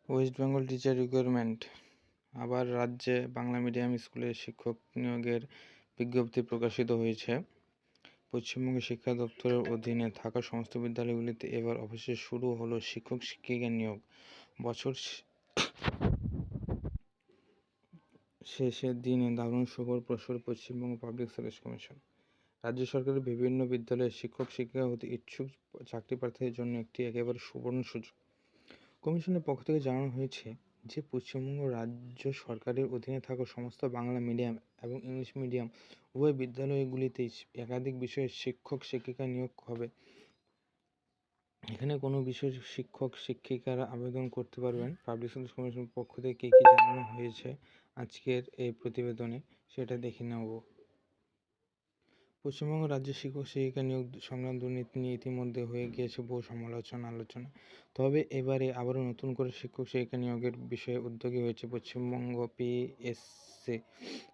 West Bengal teacher recruitment. আবার রাজ্যে Bangla medium স্কুলে শিক্ষক নিয়োগের বিজ্ঞপ্তি প্রকাশিত হয়েছে। পশ্চিমবঙ্গ শিক্ষা দপ্তরের অধীনে থাকা সমস্ত বিদ্যালয়গুলিতে এবার অবশ্যই শুরু হলো শিক্ষক শিক্ষিকা নিয়োগ। বছর শেষের দিনে দারুণ সুখবর প্রসার পশ্চিমবঙ্গ পাবলিক সার্ভিস কমিশন। রাজ্য সরকারের বিভিন্ন বিদ্যালয়ে শিক্ষক শিক্ষিকা হতে ইচ্ছুক চাকরি প্রার্থীদের জন্য একটি একেবারে সুবর্ণ সুযোগ। কমিশনের পক্ষ থেকে জানানো হয়েছে যে পশ্চিমবঙ্গ রাজ্য সরকারের অধীনে থাকা সমস্ত বাংলা মিডিয়াম এবং ইংলিশ মিডিয়াম উভয় বিদ্যালয়গুলিতেই একাধিক বিষয়ে শিক্ষক শিক্ষিকা নিয়োগ হবে। এখানে কোনো বিষয়ে শিক্ষক শিক্ষিকারা আবেদন করতে পারবেন। পাবলিক সার্ভিস কমিশনের পক্ষ থেকে কী কী জানানো হয়েছে আজকের এই প্রতিবেদনে সেটা দেখে নেব। পশ্চিমবঙ্গ রাজ্যের শিক্ষক শিক্ষিকা নিয়োগ সংক্রান্ত দুর্নীতি নিয়ে ইতিমধ্যে হয়ে গিয়েছে বহু আলোচনা। তবে এবারে আবারও নতুন করে শিক্ষক শিক্ষিকা নিয়োগের বিষয়ে উদ্যোগী হয়েছে Paschimbanga PSC.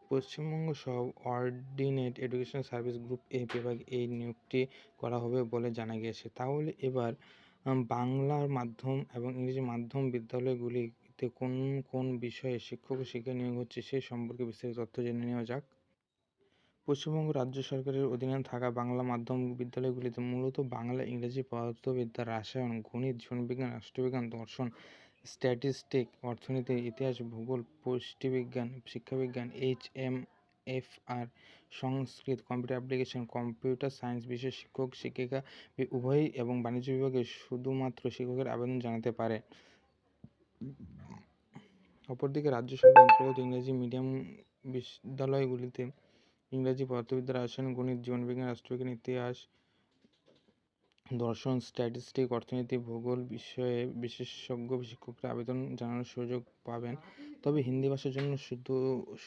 Paschimbanga ordinate education service group এ বিভাগে এই নিয়োগটি করা হবে বলে জানা গিয়েছে। তাহলে এবার বাংলার মাধ্যম এবং ইংরেজি মাধ্যম বিদ্যালয়গুলিতে কোন কোন বিষয়ে শিক্ষক ও শিক্ষিকা নিয়োগ হচ্ছে সে সম্পর্কে বিস্তারিত তথ্য জেনে নেওয়া যাক। পশ্চিমবঙ্গ রাজ্য সরকারের অধীনে থাকা বাংলা মাধ্যম বিদ্যালয়গুলিতে মূলত বাংলা, ইংরেজি, পদার্থবিদ্যা, রসায়ন, গণিত, জীবনবিজ্ঞান, রাষ্ট্রবিজ্ঞান, দর্শন, স্ট্যাটিস্টিক্স, অর্থনীতি, ইতিহাস, ভূগোল, পুষ্টিবিজ্ঞান, শিক্ষাবিজ্ঞান, HMFR, সংস্কৃত, কম্পিউটার অ্যাপ্লিকেশন, কম্পিউটার সায়েন্স বিষয়ে শিক্ষক শিক্ষিকা উভয়ই এবং বাণিজ্য বিভাগে শুধুমাত্র শিক্ষকের আবেদন জানাতে পারে। অপরদিকে রাজ্য সরকার অন্তর্গত ইংরেজি মিডিয়াম বিদ্যালয়গুলিতে ইংরাজি, পদার্থবিদ্যা, রসায়ন, গণিত, জীবনবিজ্ঞান, রাষ্ট্রবিজ্ঞান, ইতিহাস, দর্শন, স্ট্যাটিস্টিক্স, অর্থনীতি, ভূগোল বিষয়ে বিশেষজ্ঞ শিক্ষকরা আবেদন জানানোর সুযোগ পাবেন। তবে হিন্দি ভাষার জন্য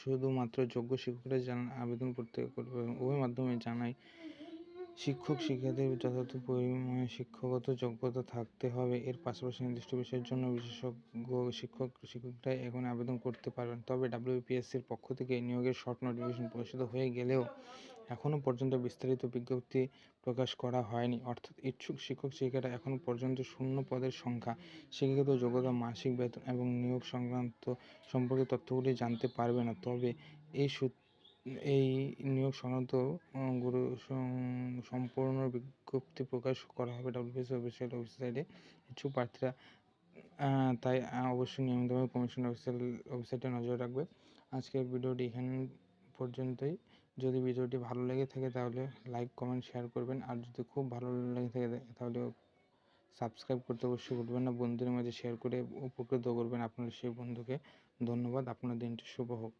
শুধুমাত্র যোগ্য শিক্ষকরা আবেদন করতে পারবেন। উভয় মাধ্যমে জানায় শিক্ষক শিক্ষার্থীদের যথাযথ পরিমাণে শিক্ষাগত যোগ্যতা থাকতে হবে। এর পাশাপাশি নির্দিষ্ট বিষয়ের জন্য বিশেষজ্ঞ শিক্ষকরা এখন আবেদন করতে পারবেন। তবে WPSCর পক্ষ থেকে নিয়োগের শর্ট নোটিফিকেশন প্রকাশিত হয়ে গেলেও এখনও পর্যন্ত বিস্তারিত বিজ্ঞপ্তি প্রকাশ করা হয়নি। অর্থাৎ ইচ্ছুক শিক্ষক শিক্ষিকারা এখনও পর্যন্ত শূন্য পদের সংখ্যা, শিক্ষাগত যোগ্যতা, মাসিক বেতন এবং নিয়োগ সংক্রান্ত সম্পর্কে তথ্যগুলি জানতে পারবে না। তবে এই নিয়োগ সংক্রান্ত সম্পূর্ণ বিজ্ঞপ্তি প্রকাশ করা হবে WPSC অফিসিয়াল ওয়েবসাইটে। ইচ্ছুক প্রার্থীরা তাই অবশ্যই নিয়মিতভাবে কমিশন ওয়েবসাইটে নজর রাখবে। আজকের ভিডিওটি এখান পর্যন্তই। যদি ভিডিওটি ভালো লেগে থাকে তাহলে লাইক, কমেন্ট, শেয়ার করবেন। আর যদি খুব ভালো লেগে থাকে তাহলে সাবস্ক্রাইব করতে অবশ্যই ভুলবেন না। বন্ধুদের মাঝে শেয়ার করে উপকৃত করবেন আপনার সেই বন্ধুকে। ধন্যবাদ। আপনার দিনটি শুভ হোক।